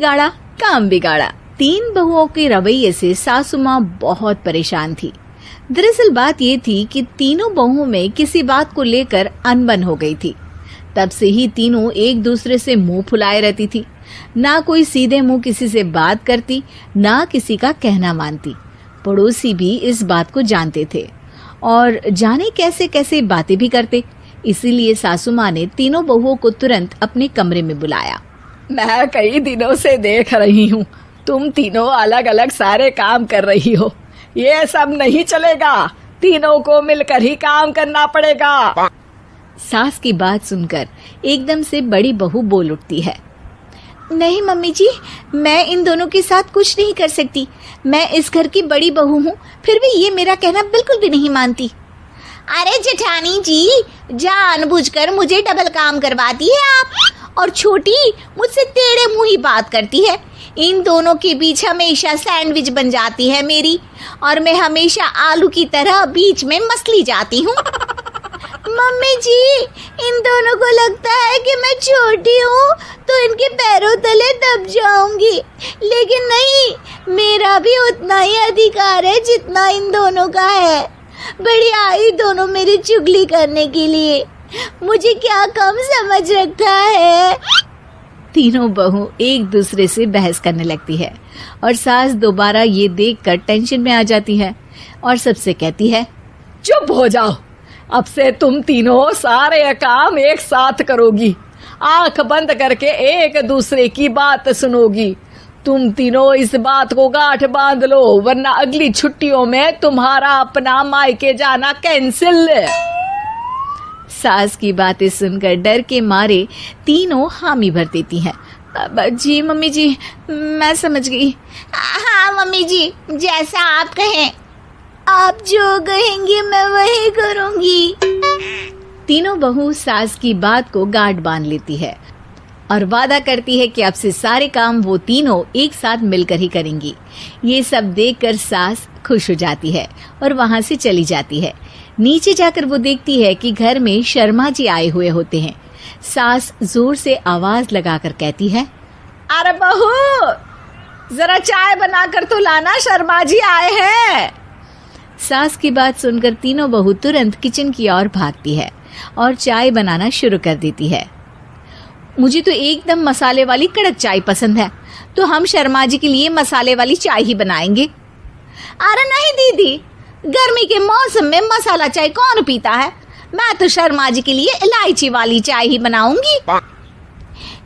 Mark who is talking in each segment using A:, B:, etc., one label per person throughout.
A: गाड़ा काम बिगाड़ा। तीन बहुओं के रवैये से सासू माँ बहुत परेशान थी। दरअसल बात ये थी कि तीनों बहुओं में किसी बात को लेकर अनबन हो गई थी। तब से ही तीनों एक दूसरे से मुंह फुलाए रहती थी। ना कोई सीधे मुंह किसी से बात करती, ना किसी का कहना मानती। पड़ोसी भी इस बात को जानते थे और जाने कैसे कैसे बातें भी करते। इसीलिए सासू माँ ने तीनों बहुओं को तुरंत अपने कमरे में बुलाया।
B: मैं कई दिनों से देख रही हूँ, तुम तीनों अलग अलग सारे काम कर रही हो। ये सब नहीं चलेगा, तीनों को मिलकर ही काम करना पड़ेगा।
A: सास की बात सुनकर एकदम से बड़ी बहू बोल उठती है। नहीं मम्मी जी, मैं इन दोनों के साथ कुछ नहीं कर सकती। मैं इस घर की बड़ी बहू हूँ, फिर भी ये मेरा कहना बिल्कुल भी नहीं मानती।
C: अरे जेठानी जी, जानबूझकर मुझे डबल काम करवाती है आप, और छोटी मुझसे टेढ़े मुंह ही बात करती है। इन दोनों के बीच हमेशा सैंडविच बन जाती है मेरी, और मैं हमेशा आलू की तरह बीच में मसली जाती हूँ। मम्मी जी, इन दोनों को लगता है कि मैं छोटी हूँ तो इनके पैरों तले दब जाऊंगी, लेकिन नहीं, मेरा भी उतना ही अधिकार है जितना इन दोनों का है। बढ़िया ही दोनों मेरी चुगली करने के लिए, मुझे क्या कम समझ रखा है।
A: तीनों बहू एक दूसरे से बहस करने लगती है और सास दोबारा ये देखकर टेंशन में आ जाती है और सबसे कहती है,
B: चुप हो जाओ, अब से तुम तीनों सारे काम एक साथ करोगी, आंख बंद करके एक दूसरे की बात सुनोगी। तुम तीनों इस बात को गांठ बांध लो, वरना अगली छुट्टियों में तुम्हारा अपना मायके जाना कैंसिल।
A: सास की बातें सुनकर डर के मारे तीनों हामी भर देती हैं। जी मम्मी जी, मैं समझ गई।
C: हाँ मम्मी जी, जैसा आप कहें, आप जो कहेंगी मैं वही करूंगी।
A: तीनों बहू सास की बात को गांठ बांध लेती है और वादा करती है कि अब से सारे काम वो तीनों एक साथ मिलकर ही करेंगी। ये सब देखकर सास खुश हो जाती है और वहां से चली जाती है। नीचे जाकर वो देखती है कि घर में शर्मा जी आए हुए होते हैं। सास जोर से आवाज लगाकर कहती है,
B: अरे बहू, जरा चाय बनाकर तो लाना, शर्मा जी आए हैं।
A: सास की बात सुनकर तीनों बहू तुरंत किचन की ओर भागती है और चाय बनाना शुरू कर देती है। मुझे तो एकदम मसाले वाली कड़क चाय पसंद है, तो हम शर्मा जी के लिए मसाले वाली चाय ही बनाएंगे।
C: अरे नहीं दीदी, गर्मी के मौसम में मसाला चाय कौन पीता है? मैं तो शर्मा जी के लिए इलायची वाली चाय ही बनाऊंगी।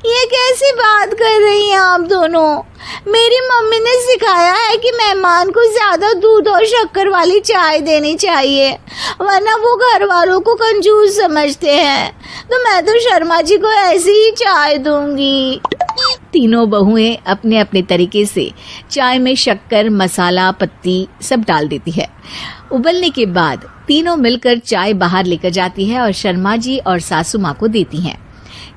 C: ये कैसी बात कर रही हैं आप दोनों? मेरी मम्मी ने सिखाया है कि मेहमान को ज्यादा दूध और शक्कर वाली चाय देनी चाहिए, वरना वो घर वालों को कंजूस समझते हैं। तो मैं तो शर्मा जी को ऐसी ही चाय दूंगी।
A: तीनों बहुएं अपने अपने तरीके से चाय में शक्कर, मसाला, पत्ती सब डाल देती है। उबलने के बाद तीनों मिलकर चाय बाहर लेकर जाती है और शर्मा जी और सासू माँ को देती हैं।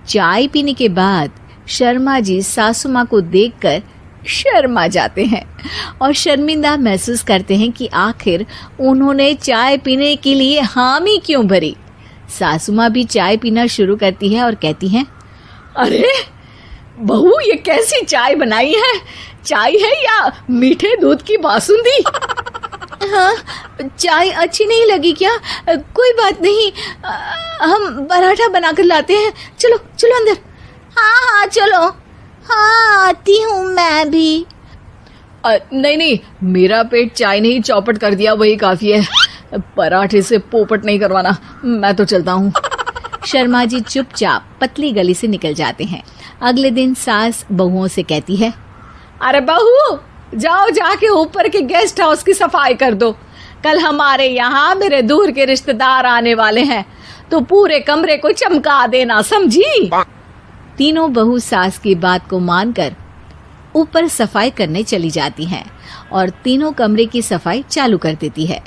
A: चाय पीने के बाद शर्मा जी सासू माँ को देखकर शर्मा जाते हैं और शर्मिंदा महसूस करते हैं कि आखिर उन्होंने चाय पीने के लिए हामी क्यों भरी। सासू माँ भी चाय पीना शुरू करती है और कहती हैं,
B: अरे बहू, ये कैसी चाय बनाई है? चाय है या मीठे दूध की बासुंदी?
A: हाँ, चाय अच्छी नहीं लगी क्या? कोई बात नहीं, हम पराठा बनाकर लाते हैं। चलो चलो अंदर।
C: हाँ हाँ चलो, हाँ आती हूँ मैं भी।
B: नहीं नहीं, मेरा पेट चाय ने ही चौपट कर दिया, वही काफी है। पराठे से पोपट नहीं करवाना, मैं तो चलता हूँ।
A: शर्मा जी चुपचाप पतली गली से निकल जाते हैं। अगले दिन सास बहुओं से कहती है,
B: अरे बहू, जाओ जाके ऊपर के गेस्ट हाउस की सफाई कर दो। कल हमारे यहाँ मेरे दूर के रिश्तेदार आने वाले हैं, तो पूरे कमरे को चमका देना, समझी?
A: तीनों बहू सास की बात को मानकर ऊपर सफाई करने चली जाती हैं और तीनों कमरे की सफाई चालू कर देती है।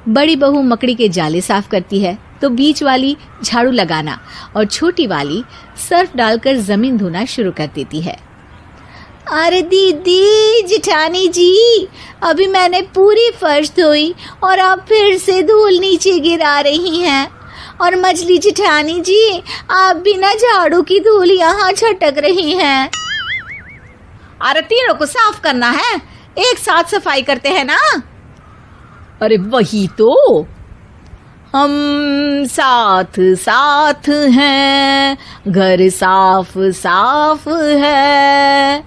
A: बड़ी बहू मकड़ी के जाले साफ करती है, तो बीच वाली झाड़ू लगाना और छोटी वाली सर्फ डालकर जमीन धोना शुरू कर देती है।
C: अरे दीदी, जेठानी जी, अभी मैंने पूरी फर्श धोई और आप फिर से धूल नीचे गिरा रही हैं। और मछली जेठानी जी, आप बिना झाड़ू की धूल यहाँ छटक रही हैं।
A: अरे तीनों को साफ करना है, एक साथ सफाई करते हैं ना।
B: अरे वही तो,
A: हम साथ साथ हैं, घर साफ साफ है।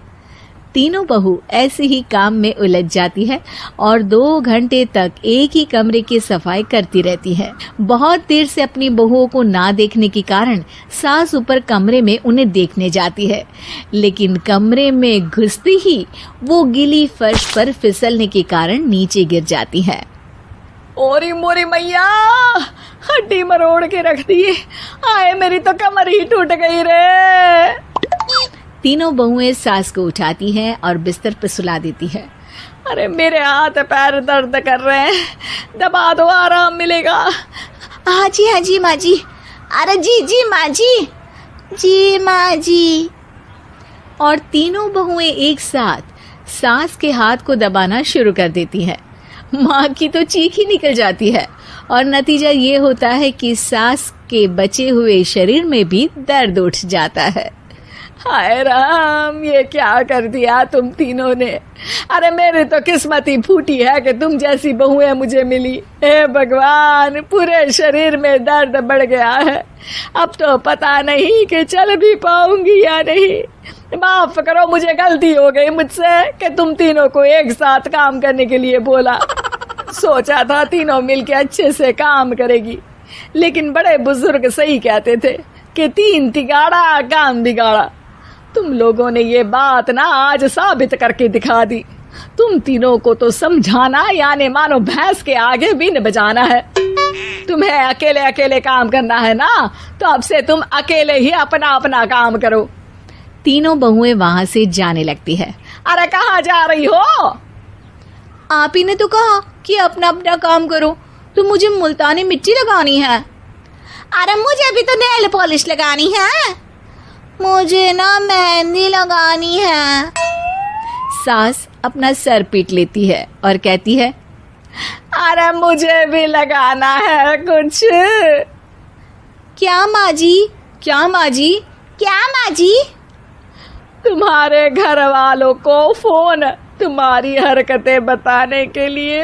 A: तीनों बहू ऐसे ही काम में उलझ जाती है और 2 घंटे तक एक ही कमरे की सफाई करती रहती है। बहुत देर से अपनी बहुओं को ना देखने के कारण सास ऊपर कमरे में उन्हें देखने जाती है, लेकिन कमरे में घुसते ही वो गीली फर्श पर फिसलने के कारण नीचे गिर जाती है।
B: ओरी मोरी मैया, हड्डी मरोड़ के रख दी। आए मेरी तो कमर ही टूट गई रे।
A: तीनों बहुएं सास को उठाती हैं और बिस्तर पर सुला देती है।
B: अरे मेरे हाथ पैर दर्द कर रहे हैं, दबा दो, आराम मिलेगा।
C: हाँ जी माँ जी। अरे जी माँ जी।
A: और तीनों बहुएं एक साथ सास के हाथ को दबाना शुरू कर देती हैं। माँ की तो चीख ही निकल जाती है और नतीजा ये होता है कि सास के बचे हुए शरीर में भी दर्द उठ जाता है।
B: हाय राम, ये क्या कर दिया तुम तीनों ने। अरे मेरी तो किस्मत ही फूटी है कि तुम जैसी बहुएं मुझे मिली। हे भगवान, पूरे शरीर में दर्द बढ़ गया है। अब तो पता नहीं कि चल भी पाऊंगी या नहीं। माफ करो, मुझे गलती हो गई मुझसे कि तुम तीनों को एक साथ काम करने के लिए बोला। सोचा था तीनों मिलके अच्छे से काम करेगी, लेकिन बड़े बुजुर्ग सही कहते थे कि 3 तिगाड़ा काम बिगाड़ा। तुम लोगों ने ये बात ना आज साबित करके दिखा दी। तुम तीनों को तो समझाना यानी मानो भैंस के आगे बीन बजाना है। तुम्हें अकेले अकेले काम करना है ना, तो अब से तुम अकेले ही अपना अपना काम करो।
A: तीनों बहुएं वहां से जाने लगती है।
B: अरे कहाँ जा रही हो?
A: आप ही ने तो कहा कि अपना अपना काम करो, तो मुझे मुल्तानी मिट्टी लगानी है।
C: अरे मुझे भी तो नेल पॉलिश लगानी है, मुझे ना मेहंदी लगानी है।
A: सास अपना सर पीट लेती है और कहती है,
B: अरे मुझे भी लगाना है कुछ।
A: क्या माँ जी? क्या माँ जी?
C: क्या माँ जी?
B: तुम्हारे घर वालों को फोन तुम्हारी हरकतें बताने के लिए।